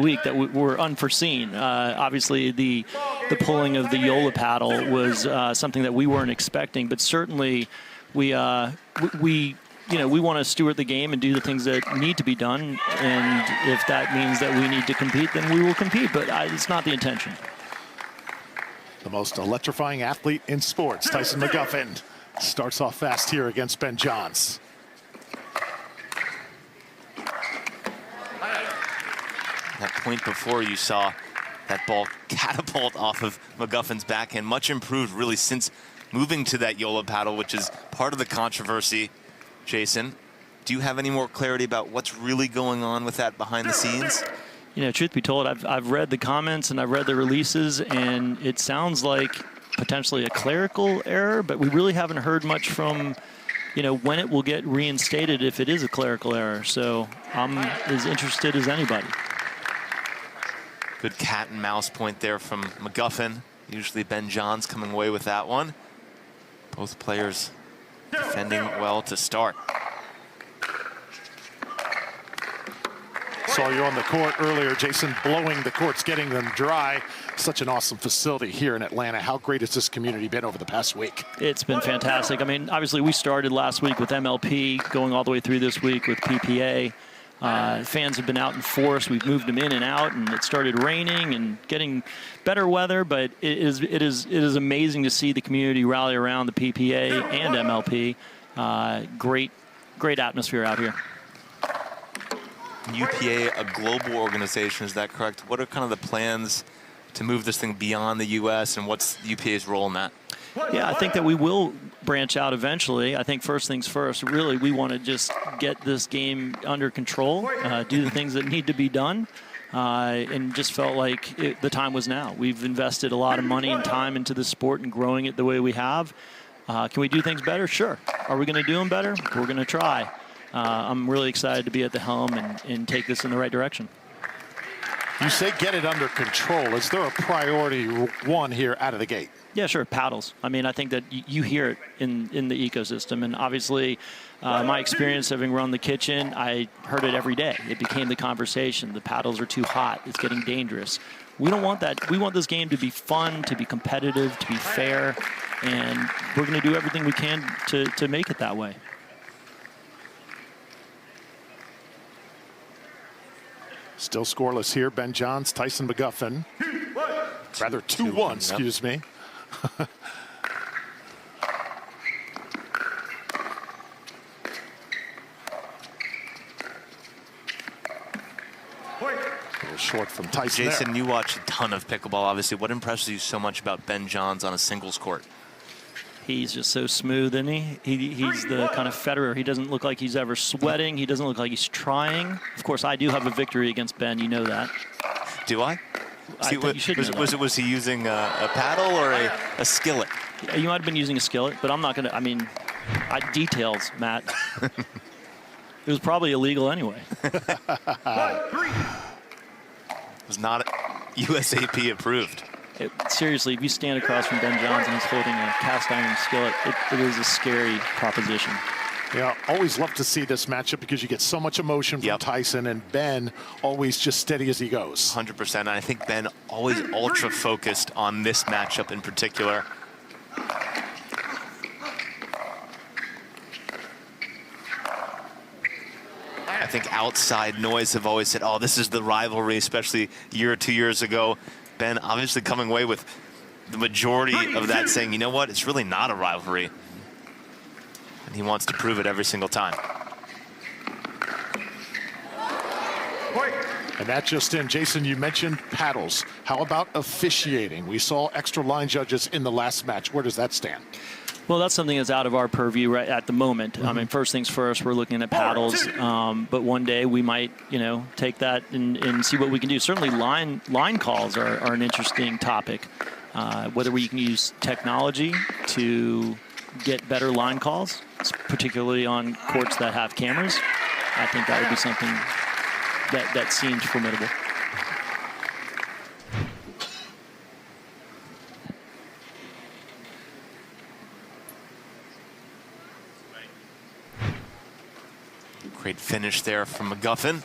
week that were unforeseen. Obviously, the pulling of the Yola paddle was something that we weren't expecting, but certainly we want to steward the game and do the things that need to be done. And if that means that we need to compete, then we will compete. But it's not the intention. The most electrifying athlete in sports, Tyson McGuffin, starts off fast here against Ben Johns. That point before, you saw that ball catapult off of McGuffin's backhand. Much improved, really, since moving to that Yola paddle, which is part of the controversy. Jason, do you have any more clarity about what's really going on with that behind the scenes? You know, truth be told, I've read the comments and I've read the releases, and it sounds like potentially a clerical error, but we really haven't heard much from, when it will get reinstated if it is a clerical error. So I'm as interested as anybody. Good cat and mouse point there from McGuffin. Usually Ben Johns coming away with that one. Both players defending well to start. Saw you on the court earlier, Jason, blowing the courts, getting them dry. Such an awesome facility here in Atlanta. How great has this community been over the past week? It's been fantastic. I mean, obviously we started last week with MLP, going all the way through this week with PPA. Fans have been out in force. We've moved them in and out, and it started raining and getting better weather. But it is amazing to see the community rally around the PPA and MLP. Great atmosphere out here. UPA, a global organization, is that correct? What are kind of the plans to move this thing beyond the U.S., and what's UPA's role in that? Yeah, I think that we will branch out eventually. I think first things first, really, we want to just get this game under control, do the things that need to be done, and just felt like the time was now. We've invested a lot of money and time into the sport and growing it the way we have. Can we do things better? Sure. Are we going to do them better? We're going to try. I'm really excited to be at the helm and take this in the right direction. You say get it under control. Is there a priority one here out of the gate? Yeah, sure, paddles. I mean, I think that you hear it in the ecosystem. And obviously, my experience having run the kitchen, I heard it every day. It became the conversation. The paddles are too hot. It's getting dangerous. We don't want that. We want this game to be fun, to be competitive, to be fair. And we're going to do everything we can to make it that way. Still scoreless here. Ben Johns, Tyson McGuffin. Rather 2-1, excuse me. A little short from Tyson. Jason, there. you watch a ton of pickleball, obviously. What impresses you so much about Ben Johns on a singles court? He's just so smooth, isn't he? He's the kind of Federer. He doesn't look like he's ever sweating. He doesn't look like he's trying. Of course, I do have a victory against Ben. You know that. Do I? I think you should know that. Was he using a paddle or a skillet? You might have been using a skillet, but I'm not going to. I mean, details, Matt. It was probably illegal anyway. It was not USAP approved. Seriously, if you stand across from Ben Johns and he's holding a cast iron skillet, it is a scary proposition. Yeah, always love to see this matchup because you get so much emotion from Tyson, and Ben always just steady as he goes. 100%. I think Ben always ultra focused on this matchup in particular. I think outside noise have always said, oh, this is the rivalry, especially a year or 2 years ago. Ben obviously coming away with the majority of that, saying, you know what, it's really not a rivalry. And he wants to prove it every single time. And that just in, Jason, you mentioned paddles. How about officiating? We saw extra line judges in the last match. Where does that stand? Well, that's something that's out of our purview right at the moment. I mean, first things first, we're looking at paddles. But one day we might, take that and see what we can do. Certainly line calls are an interesting topic. Whether we can use technology to get better line calls, particularly on courts that have cameras. I think that would be something that seems formidable. Great finish there from McGuffin.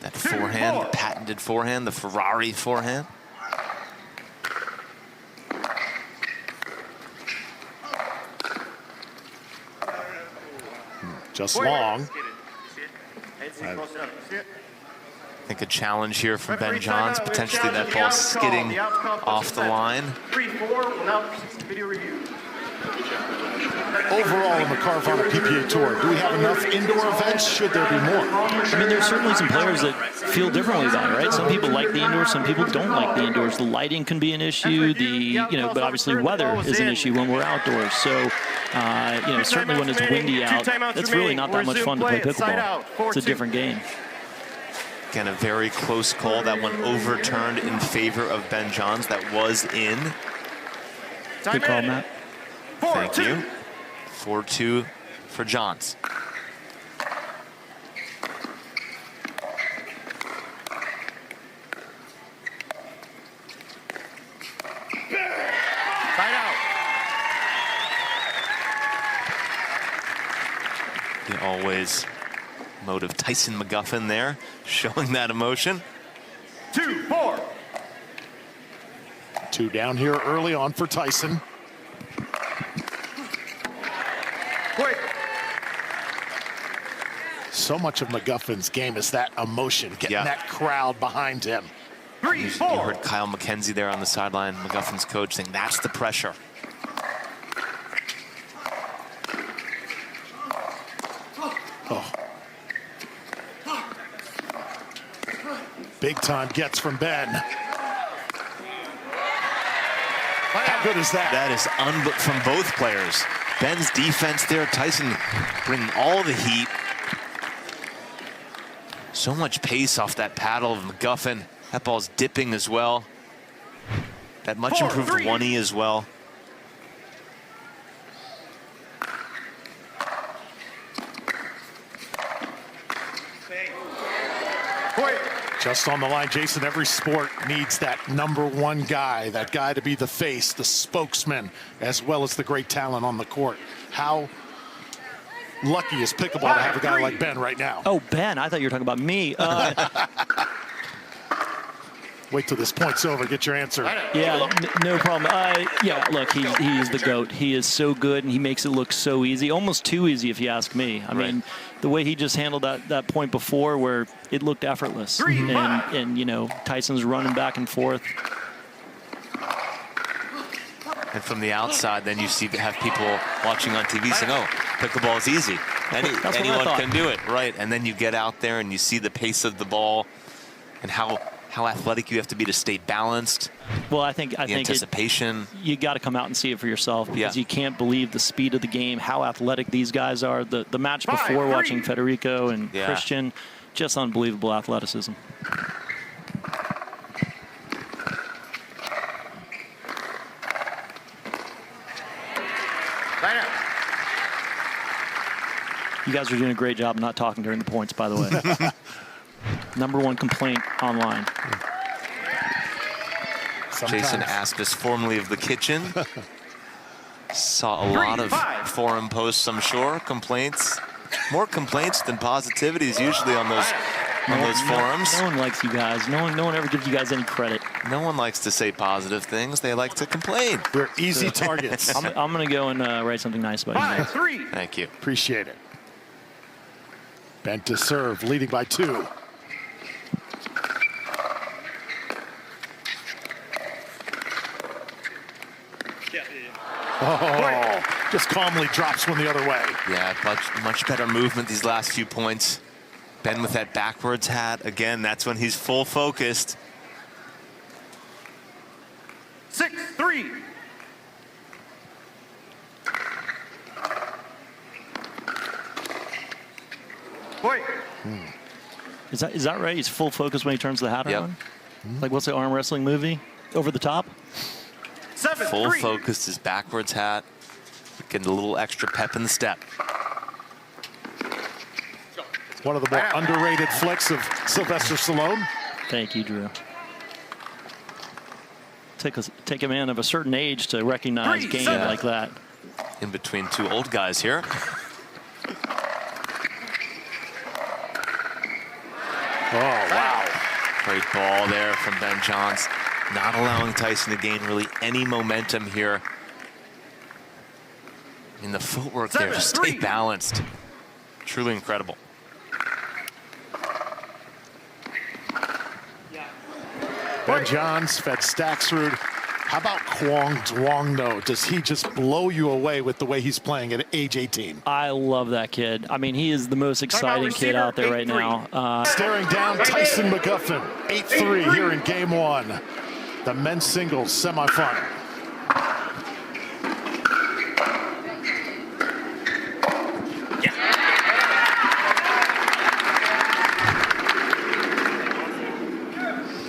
That forehand, the patented forehand, the Ferrari forehand. Just long. I think a challenge here from Ben Johns. Potentially that ball skidding off the line. 3-4 without video review. Overall in the Carvana PPA Tour, do we have enough indoor events? Should there be more? I mean, there's certainly some players that feel differently about it, right? Some people like the indoors, some people don't like the indoors. The lighting can be an issue, but obviously weather is an issue when we're outdoors. So, certainly when it's windy out, it's really not that much fun to play pickleball. It's a different game. Again, a very close call. That one overturned in favor of Ben Johns. That was in. Good call, Matt. Thank you. 4-2 for Johns. Side out. The always mode of Tyson McGuffin there, showing that emotion. 2-4. 2 down here early on for Tyson. Quick. So much of McGuffin's game is that emotion, getting that crowd behind him. 3-4. You heard Kyle McKenzie there on the sideline, McGuffin's coach, saying that's the pressure. Oh. Big time gets from Ben. How good is that? That is from both players. Ben's defense there, Tyson bringing all the heat. So much pace off that paddle of McGuffin. That ball's dipping as well. That much improved 1E as well. Just on the line, Jason, every sport needs that #1 guy, that guy to be the face, the spokesman, as well as the great talent on the court. How lucky is pickleball to have a guy like Ben right now? Oh, Ben, I thought you were talking about me. Wait till this point's over, get your answer. Yeah, no problem. Yeah, look, he is the GOAT. He is so good, and he makes it look so easy, almost too easy if you ask me. I mean, the way he just handled that point before where it looked effortless. And Tyson's running back and forth. And from the outside, then you have people watching on TV saying, oh, pickleball is easy. Anyone can do it, right? And then you get out there and you see the pace of the ball and how athletic you have to be to stay balanced. Well, I think anticipation. You got to come out and see it for yourself because you can't believe the speed of the game, how athletic these guys are. The match before, watching Federico and Christian, just unbelievable athleticism. You guys are doing a great job not talking during the points, by the way. #1 complaint online. Jason asked us formally of the kitchen. Saw a lot of forum posts, I'm sure, complaints. More complaints than positivities usually on those forums. No one likes you guys. No one ever gives you guys any credit. No one likes to say positive things. They like to complain. We're easy targets. I'm going to go and write something nice about you guys. Thank you. Appreciate it. Ben to serve, leading by 2. Oh, just calmly drops one the other way. Yeah, much better movement these last few points. Ben with that backwards hat. Again, that's when he's full focused. 6-3. Is that right? He's full focus when he turns the hat on? Like, what's the arm wrestling movie? Over the top? 7-3. Full focus, his backwards hat. Getting a little extra pep in the step. One of the more underrated flicks of Sylvester Stallone. Thank you, Drew. Take a man of a certain age to recognize game like that. In between two old guys here. Oh, wow. Great ball there from Ben Johns, not allowing Tyson to gain really any momentum here. In the footwork there, to stay balanced. Truly incredible. Ben Johns fed Staksrud. How about Kwong Duong, though? Does he just blow you away with the way he's playing at age 18? I love that kid. I mean, he is the most exciting kid out there right now. Staring down Tyson McGuffin, 8-3 here in game one. The men's singles semifinal.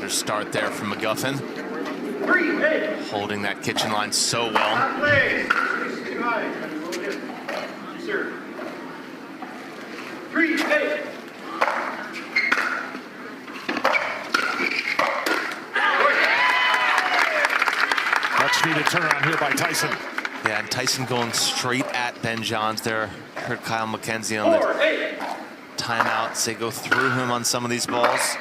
Start there from McGuffin, holding that kitchen line so well. Much needed turnaround here by Tyson. Yeah, and Tyson going straight at Ben Johns there. Heard Kyle McKenzie on the timeout say go through him on some of these balls.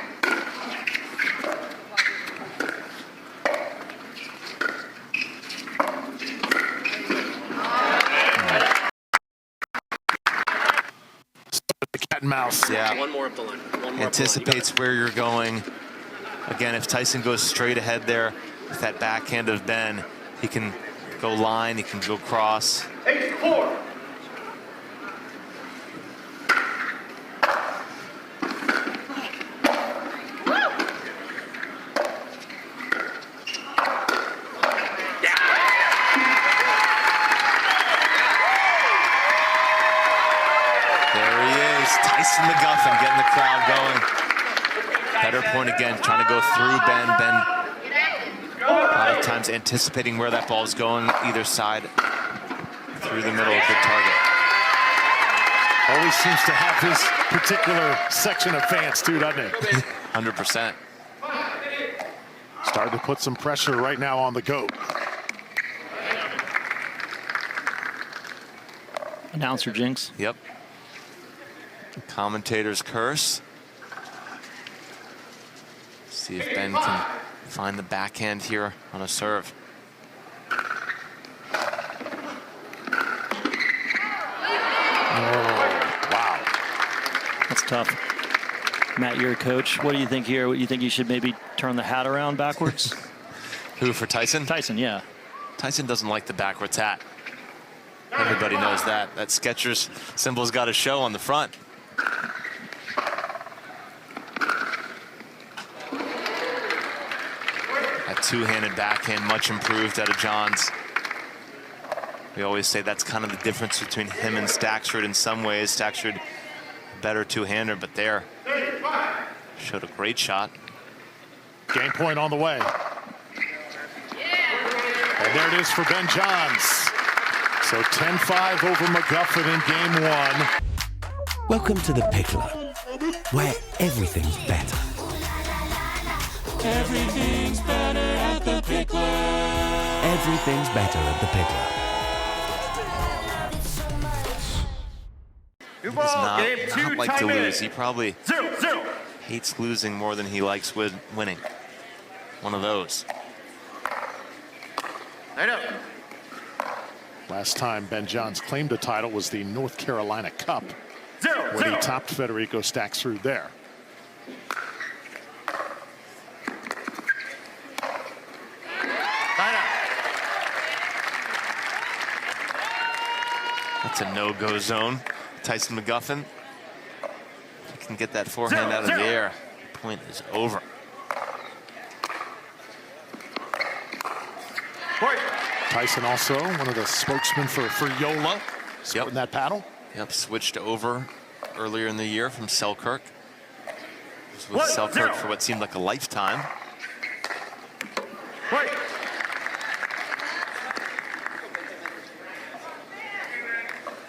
Mouse. Yeah. One more up the line. One more Anticipates where you're going. Again, if Tyson goes straight ahead there with that backhand of Ben, he can go line, he can go cross. 8-4. Tyson McGuffin getting the crowd going. Better point again, trying to go through Ben. Ben, a lot of times anticipating where that ball is going, either side, through the middle, good target. Always seems to have his particular section of fans too, doesn't he? 100%. Starting to put some pressure right now on the GOAT. Announcer jinx. Yep. Commentator's curse. See if Ben can find the backhand here on a serve. Oh, wow. That's tough. Matt, you're a coach. What do you think here? You think you should maybe turn the hat around backwards? Who, for Tyson? Tyson, yeah. Tyson doesn't like the backwards hat. Everybody knows that. That Skechers symbol's got a show on the front. That two-handed backhand, much improved out of Johns. We always say that's kind of the difference between him and Staksrud in some ways. Staksrud, a better two-hander, but there, showed a great shot. Game point on the way. And there it is for Ben Johns. So 10-5 over McGuffin in game one. Welcome to the Picklr, where everything's better. Everything's better at the Picklr. Everything's better at the Picklr. He does not like to lose. He probably 0-0. hates losing more than he likes winning. One of those. I know. Last time Ben Johns claimed a title was the North Carolina Cup, 0-0. when he topped Federico Staksrud there. That's a no-go zone. Tyson McGuffin, if he can get that forehand out of the air, the point is over. Tyson also one of the spokesmen for Yola, supporting that paddle. Yep, switched over earlier in the year from Selkirk. Was with Selkirk for what seemed like a lifetime.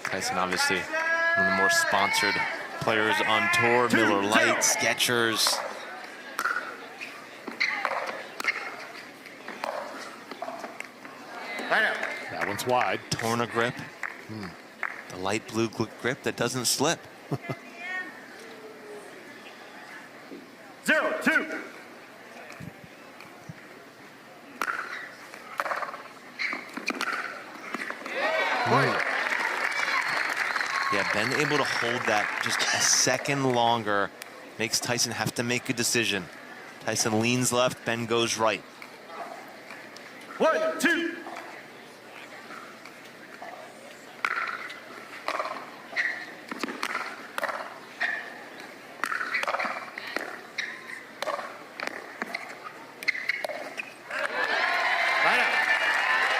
Tyson, obviously, one of the more sponsored players on tour. Miller Lite, Skechers. That one's wide. Torna grip. The light blue grip that doesn't slip. 0-2. Ben able to hold that just a second longer makes Tyson have to make a decision. Tyson leans left, Ben goes right. 1, 2.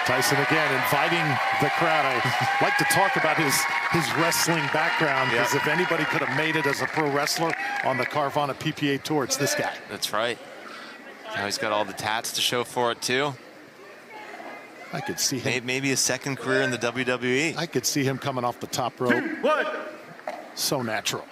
Tyson again inviting the crowd. I like to talk about his wrestling background, because if anybody could have made it as a pro wrestler on the Carvana PPA Tour, it's this guy. That's right. Now he's got all the tats to show for it too. I could see him. Maybe a second career in the WWE. I could see him coming off the top rope. 2, 1. So natural.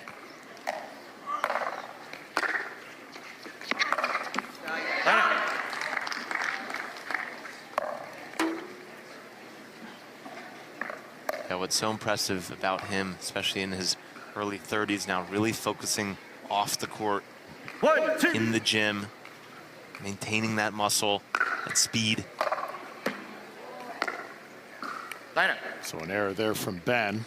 Yeah, what's so impressive about him, especially in his early 30s now, really focusing off the court, 1, 2. in the gym, maintaining that muscle, that speed. So an error there from Ben.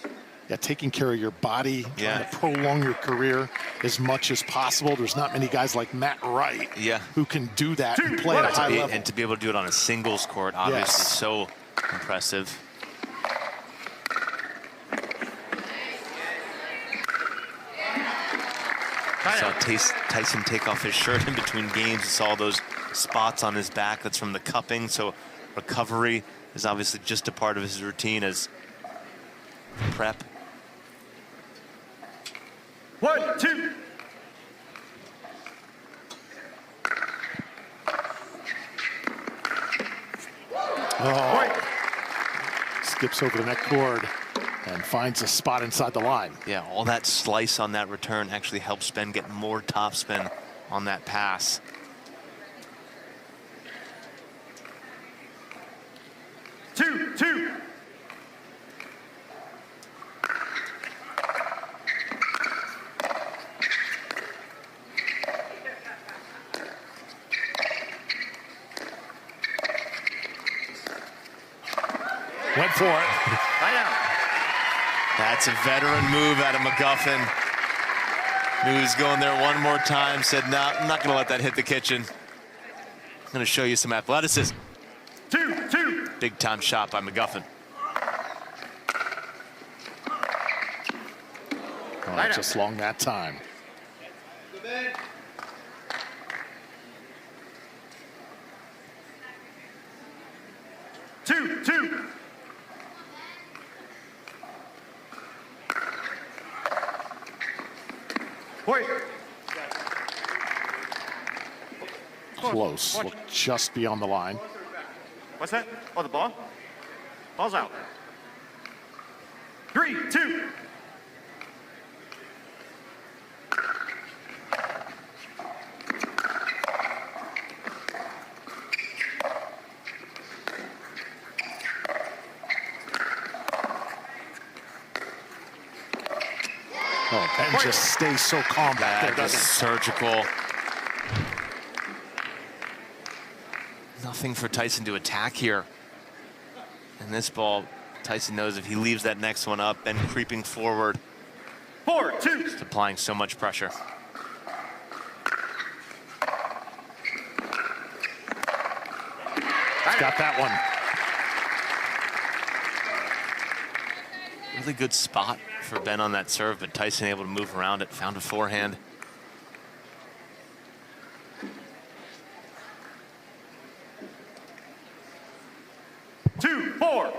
Yeah, taking care of your body, trying to prolong your career as much as possible. There's not many guys like Matt Wright who can do that and play at a high level. And to be able to do it on a singles court, obviously so impressive. I saw Tyson take off his shirt in between games. You saw those spots on his back. That's from the cupping. So recovery is obviously just a part of his routine as prep. 1, 2. Skips over the neck cord and finds a spot inside the line. Yeah, all that slice on that return actually helps Ben get more topspin on that pass. Two. Went for it. That's a veteran move out of McGuffin. Knew he was going there one more time, said, no, I'm not going to let that hit the kitchen. I'm going to show you some athleticism. 2. Big time shot by McGuffin. Just long that time. Two. Wait. Close. Looked just beyond the line. What's that? Oh, the ball? Ball's out. 3, 2. Ben just stays so calm back there, doesn't he? Surgical. Nothing for Tyson to attack here. And this ball, Tyson knows if he leaves that next one up, Ben creeping forward. 4, 2. Just applying so much pressure. He's got that one. Really good spot for Ben on that serve, but Tyson able to move around it, found a forehand. Two, 4.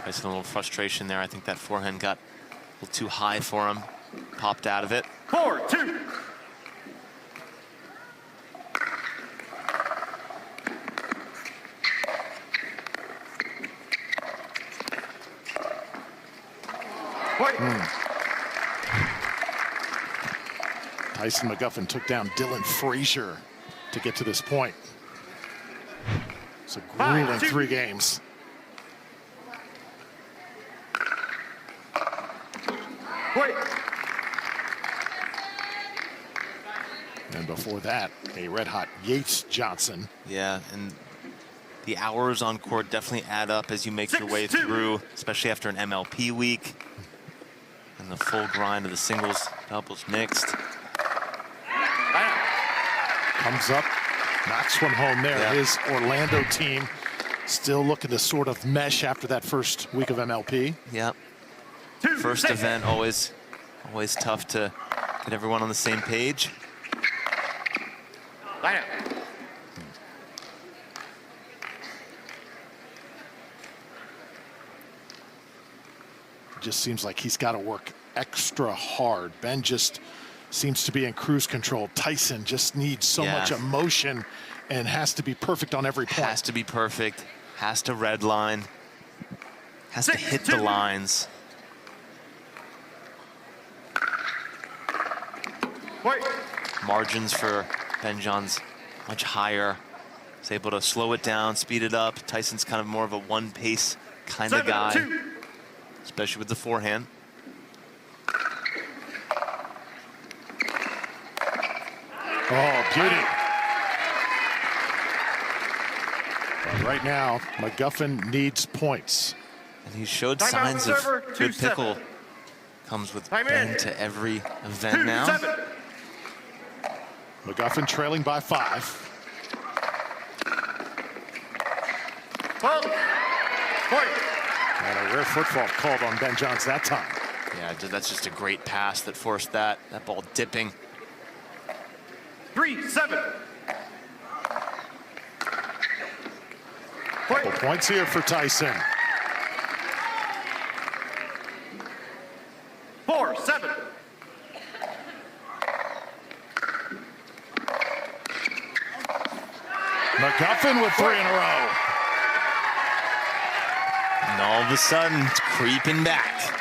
Tyson a little frustration there. I think that forehand got a little too high for him. Popped out of it. 4, 2. Tyson McGuffin took down Dylan Frazier to get to this point. It's a grueling 3 games. Wait. And before that, a red-hot Yates Johnson. Yeah, and the hours on court definitely add up as you make your way through, especially after an MLP week. And the full grind of the singles, doubles mixed. Comes up, knocks one home there. Yeah. His Orlando team still looking to sort of mesh after that first week of MLP. Yep. First event, always tough to get everyone on the same page. Line up. It just seems like he's got to work extra hard. Ben just seems to be in cruise control. Tyson just needs so much emotion and has to be perfect on every point. Has to be perfect, has to red line, has to hit the lines. Wait. Margins for Ben John's much higher. He's able to slow it down, speed it up. Tyson's kind of more of a one-pace kind of guy, especially with the forehand. Oh, beauty. But right now, McGuffin needs points. And he showed Time out, signs of server, good 2-7. pickle. Comes with Time Ben in. to every event now. 2-7. McGuffin trailing by 5. Ball. Point. And a rare football called on Ben Johns that time. Yeah, that's just a great pass that forced that ball dipping. 3-7. Couple points here for Tyson. 4-7. McGuffin with 3 in a row. And all of a sudden, it's creeping back.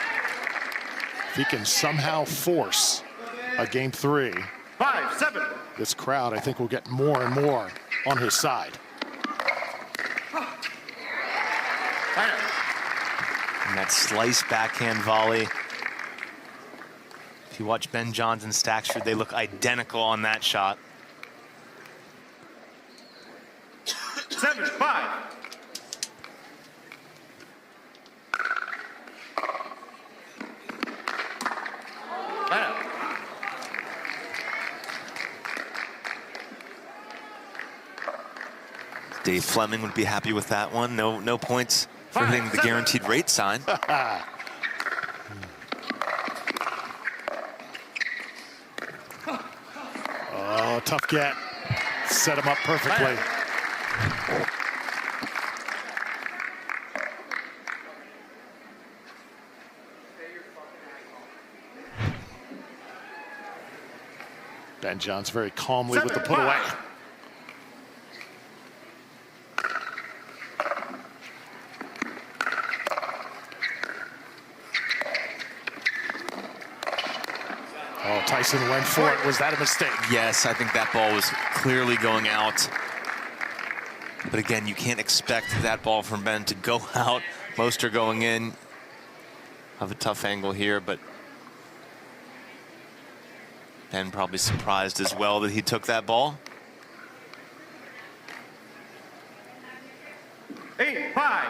If he can somehow force a game 3, 5-7. this crowd, I think, will get more and more on his side. Line up. And that slice backhand volley. If you watch Ben Johns and Stackford, they look identical on that shot. 7-5. Line up. Dave Fleming would be happy with that one. No points for hitting the guaranteed rate sign. Oh, tough get. Set him up perfectly. Ben Johns very calmly with the put away. Oh, Tyson went for it. Was that a mistake? Yes, I think that ball was clearly going out. But again, you can't expect that ball from Ben to go out. Most are going in. Have a tough angle here, but Ben probably surprised as well that he took that ball. 8-5.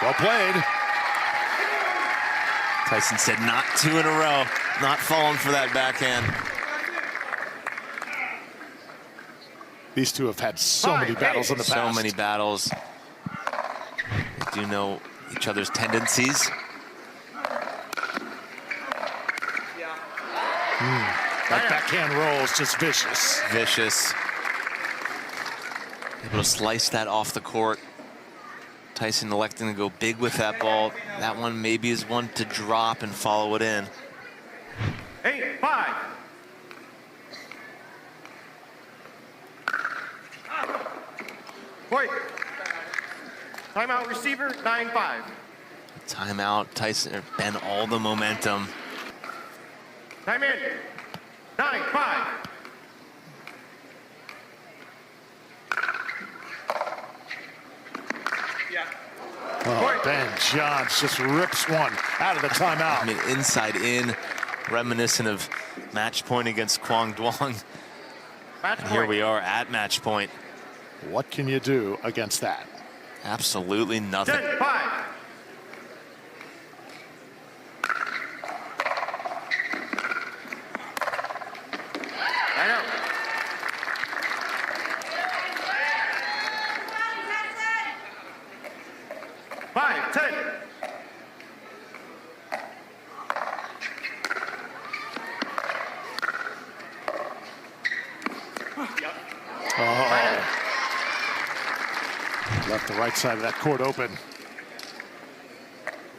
Well played. Tyson said not 2 in a row, not falling for that backhand. These two have had so many battles in the past. So many battles. They do know each other's tendencies. That backhand roll is just vicious. Vicious. Able to slice that off the court. Tyson electing to go big with that ball. That one maybe is one to drop and follow it in. 8-5. Point. Timeout receiver, 9-5. Timeout, Tyson, or Ben, all the momentum. Time in, 9-5. Oh, Ben Johns just rips one out of the timeout. I mean, inside in, reminiscent of match point against Kwang Duong. Match And here point. we are at match point. What can you do against that? Absolutely nothing. 10-5. I know. 5-10. Left the right side of that court open.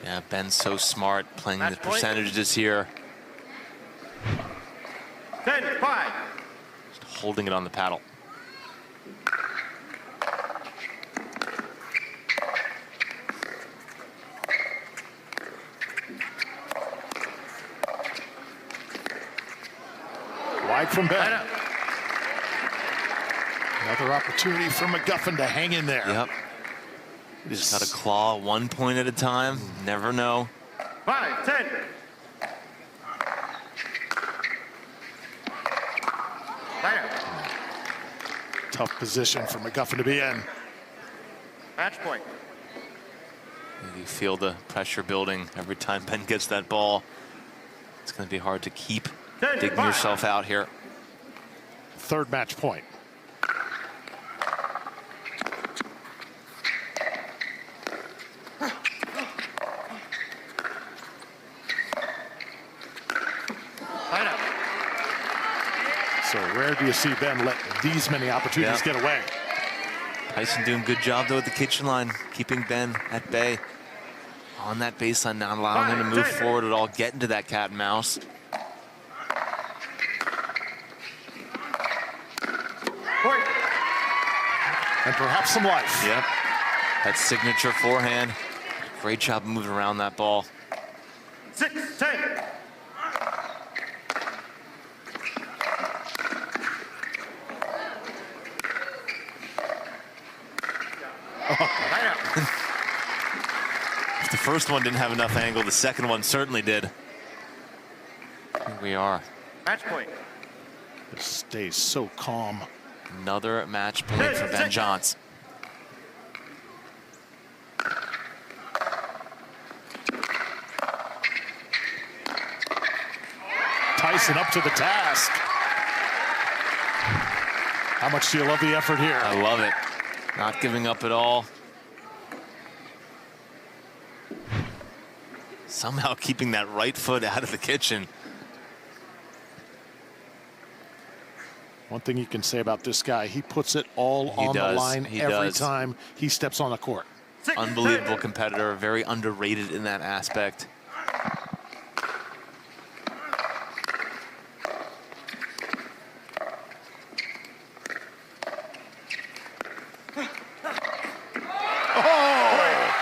Yeah, Ben's so smart playing the Match point. percentages here. 10-5. Just holding it on the paddle. Wide from I Ben. know. Another opportunity for McGuffin to hang in there. Yep. Just got to claw 1 point at a time. Never know. 5-10. I know. Tough position for McGuffin to be in. Match point. You feel the pressure building every time Ben gets that ball. It's going to be hard to keep 10-5. digging yourself out here. Third match point. I know. So rare do you see Ben let these many opportunities Yeah. get away. Tyson doing a good job, though, at the kitchen line, keeping Ben at bay. On that baseline, not allowing him to move 5-10. forward at all, get into that cat and mouse. Point. And perhaps some life. Yep. That signature forehand. Great job moving around that ball. 6-10. I know. If the first one didn't have enough angle, the second one certainly did. Here we are. Match point. Just stays so calm. Another match point for Ben Johns. Tyson up to the task. How much do you love the effort here? I love it. Not giving up at all. Somehow keeping that right foot out of the kitchen. One thing you can say about this guy, he puts it all He on does. the line He every does. time he steps on the court. 6-10. Unbelievable competitor, very underrated in that aspect.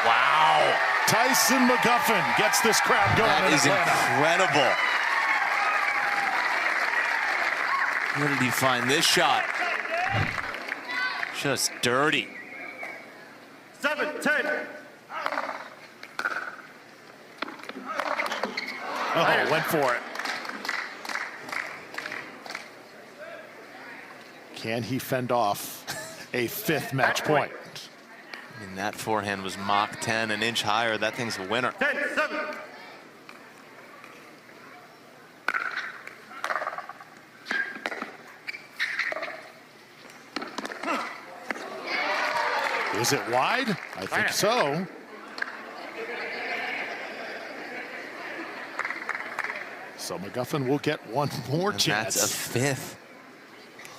Wow. Tyson McGuffin gets this crowd going That in is Atlanta. incredible. Where did he find this shot? Just dirty. 7-10. Oh, went for it. Can he fend off a fifth match point? I mean, that forehand was Mach 10, an inch higher. That thing's a winner. 10-7. Is it wide? I think so. So McGuffin will get one more And chance. that's a fifth.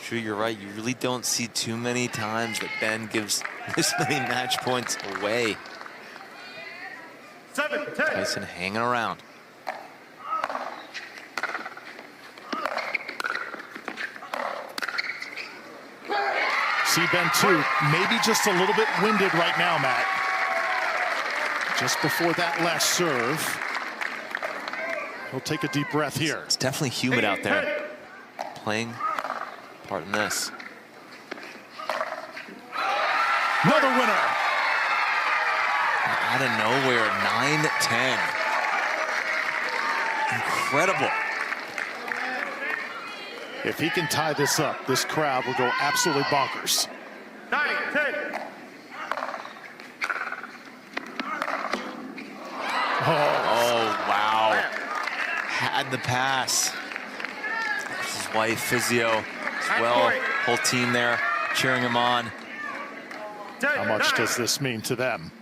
True, you're right. You really don't see too many times that Ben gives this many match points away. 7-10. Tyson hanging around. See Ben too, maybe just a little bit winded right now, Matt. Just before that last serve, he'll take a deep breath here. It's definitely humid out there. Playing part in this. Another winner. Out of nowhere, 9-10. Incredible. If he can tie this up, this crowd will go absolutely bonkers. 9-10. Oh, wow. Had the pass. His wife, Physio, as well. Whole team there cheering him on. How much does this mean to them?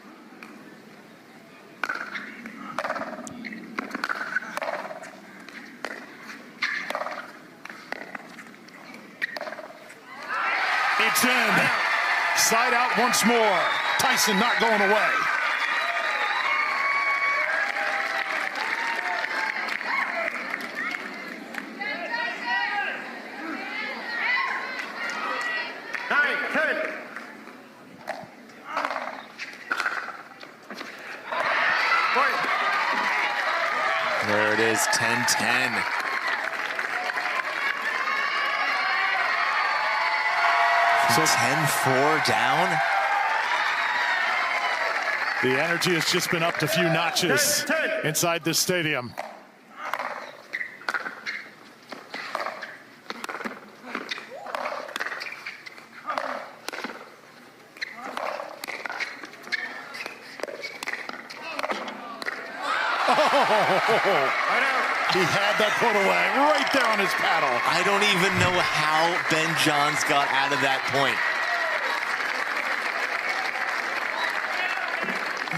It's in. Side out once more. Tyson not going away. There it is, 10-10. So 10-4 down. The energy has just been upped a few notches inside this stadium. He had that put away right there on his paddle. I don't even know how Ben Johns got out of that point.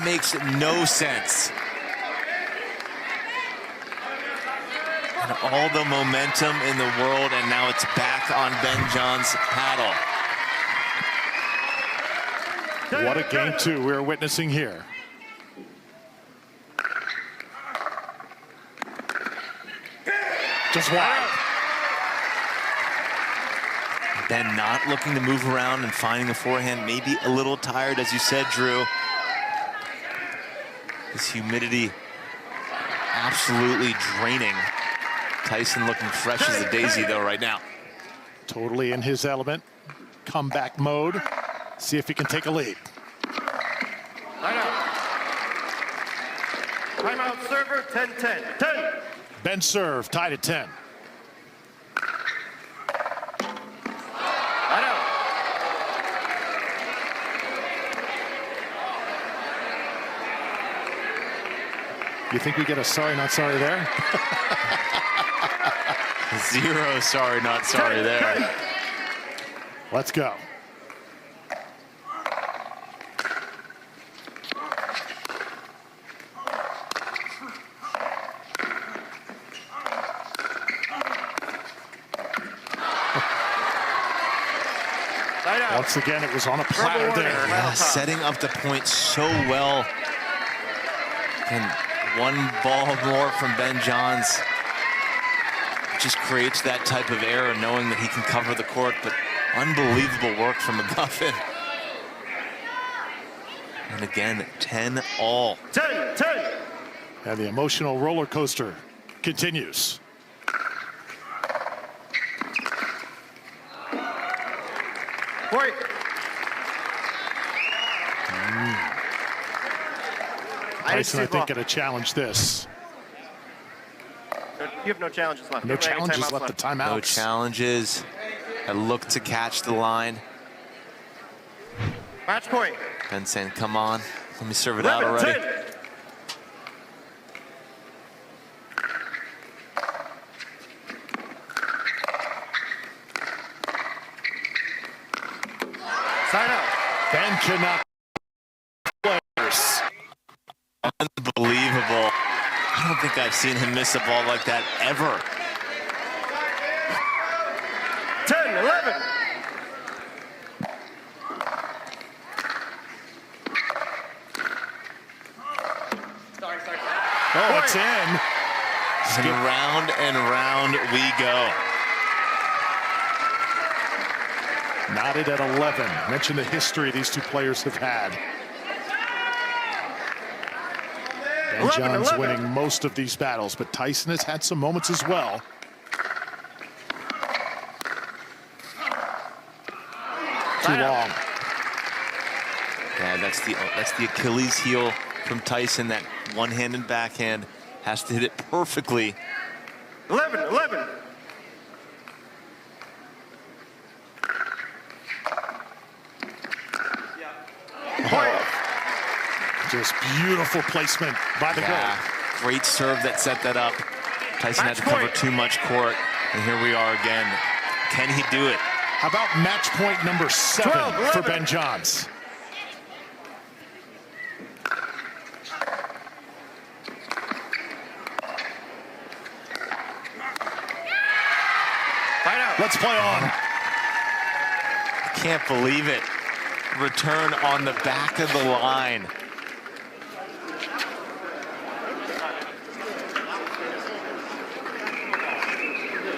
Makes no sense. And all the momentum in the world, and now it's back on Ben Johns' paddle. What a game two we're witnessing here. Just wide. Ben not looking to move around and finding a forehand, maybe a little tired, as you said, Drew. This humidity absolutely draining. Tyson looking fresh as a daisy, though, right now. Totally in his element. Comeback mode. See if he can take a lead. Timeout server, 10-10. 10. Ben serve, tied at 10. You think we get a sorry, not sorry there? Zero sorry, not sorry there. Let's go. Once again, it was on a platter there. Yeah, setting up the point so well. And one ball more from Ben Johns just creates that type of error, knowing that he can cover the court, but unbelievable work from McGuffin. And again, 10-all. 10-10. And the emotional roller coaster continues. Wait. Tyson, I think, gonna challenge this. You have no challenges left. No challenges left. The timeouts. No challenges. I look to catch the line. Match point. Ben saying, come on, let me serve it out already. 10. Sign out. Ben cannot. Players. Unbelievable. I don't think I've seen him miss a ball like that ever. 10-11. Oh, it's in. And round we go. Knotted at 11. Mention the history these two players have had. Ben John's winning most of these battles, but Tyson has had some moments as well. Too long. Yeah, that's the Achilles heel from Tyson. That one-handed backhand has to hit it perfectly. 11. Just beautiful placement by the guard. Great serve that set that up. Tyson had to cover too much court, and here we are again. Can he do it? How about match point number 7 for Ben Johns? Let's play on. Can't believe it. Return on the back of the line.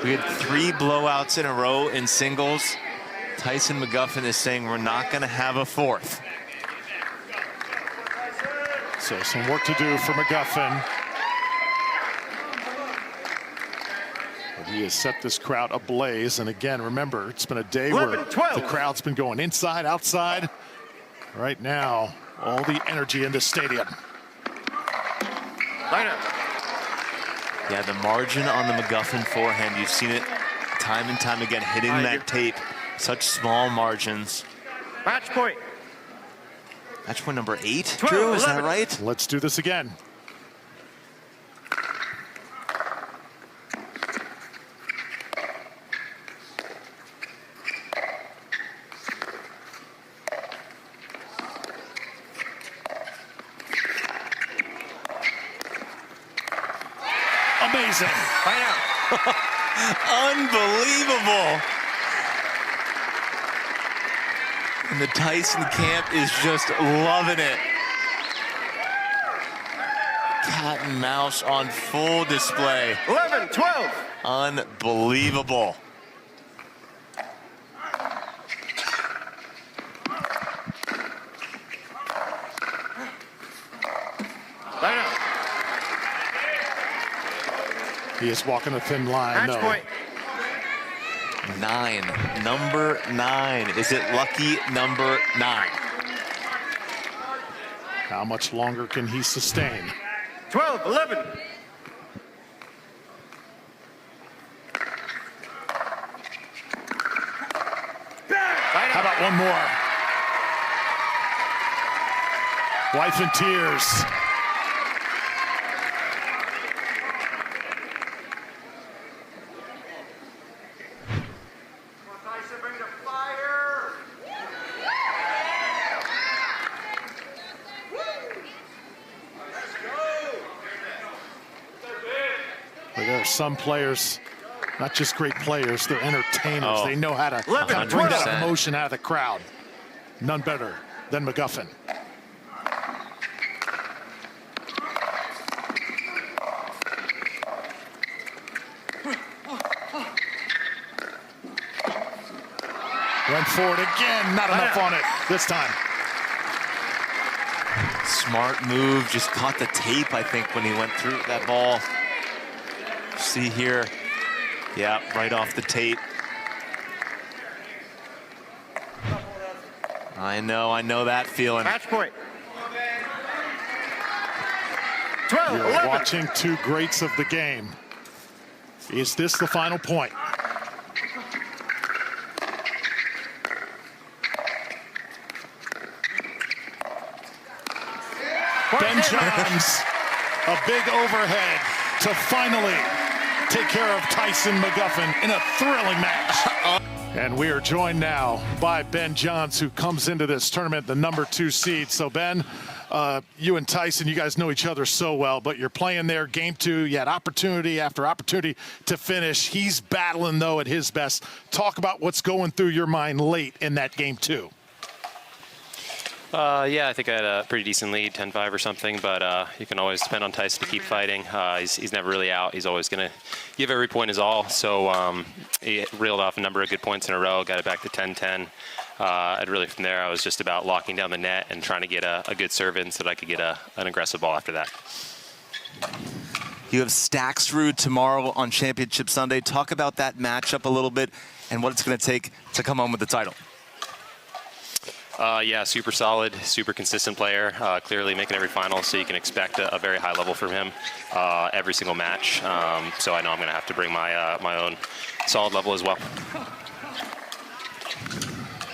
We had 3 blowouts in a row in singles. Tyson McGuffin is saying we're not going to have a 4th. So some work to do for McGuffin. But he has set this crowd ablaze. And again, remember, it's been a day where the crowd's been going inside, outside. Right now, all the energy in the stadium. Yeah, the margin on the McGuffin forehand, you've seen it time and time again, hitting that tape. Such small margins. Match point. Match point number 8, Drew, is that right? Let's do this again. Amazing. Unbelievable. And the Tyson camp is just loving it. Cat and mouse on full display. 11, 12. Unbelievable. He is walking a thin line. Match point. 9, number 9. Is it lucky number 9? How much longer can he sustain? 12, 11. How about one more? Wife in tears. There are some players, not just great players, they're entertainers. They know how to kind of bring that emotion out of the crowd. None better than McGuffin. Went forward again, not enough on it this time. Smart move, just caught the tape, I think, when he went through that ball. See here, yeah, right off the tape. I know that feeling. Match point. 12, You're 11. watching 2 greats of the game. Is this the final point? Ben Johns, a big overhead to finally take care of Tyson McGuffin in a thrilling match. And we are joined now by Ben Johns, who comes into this tournament the number 2 seed. So Ben, you and Tyson, you guys know each other so well, but you're playing there game 2. You had opportunity after opportunity to finish. He's battling, though, at his best. Talk about what's going through your mind late in that game 2. Yeah, I think I had a pretty decent lead, 10-5 or something, but you can always depend on Tyson to keep fighting. He's never really out. He's always going to give every point his all. So he reeled off a number of good points in a row, got it back to 10-10. And really from there, I was just about locking down the net and trying to get a good serve in so that I could get an aggressive ball after that. You have Stacksrud tomorrow on Championship Sunday. Talk about that matchup a little bit and what it's going to take to come home with the title. Yeah, super solid, super consistent player. Clearly making every final, so you can expect a very high level from him every single match. So I know I'm going to have to bring my my own solid level as well.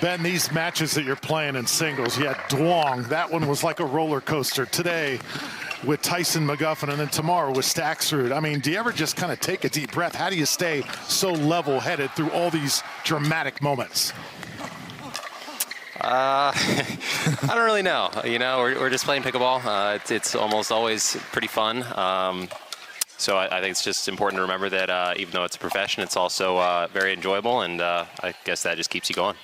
Ben, these matches that you're playing in singles, you had Duong. That one was like a roller coaster. Today with Tyson McGuffin, and then tomorrow with Stacksrud. I mean, do you ever just kind of take a deep breath? How do you stay so level-headed through all these dramatic moments? I don't really know. You know, we're just playing pickleball. It's almost always pretty fun. So I think it's just important to remember that even though it's a profession, it's also very enjoyable, and I guess that just keeps you going.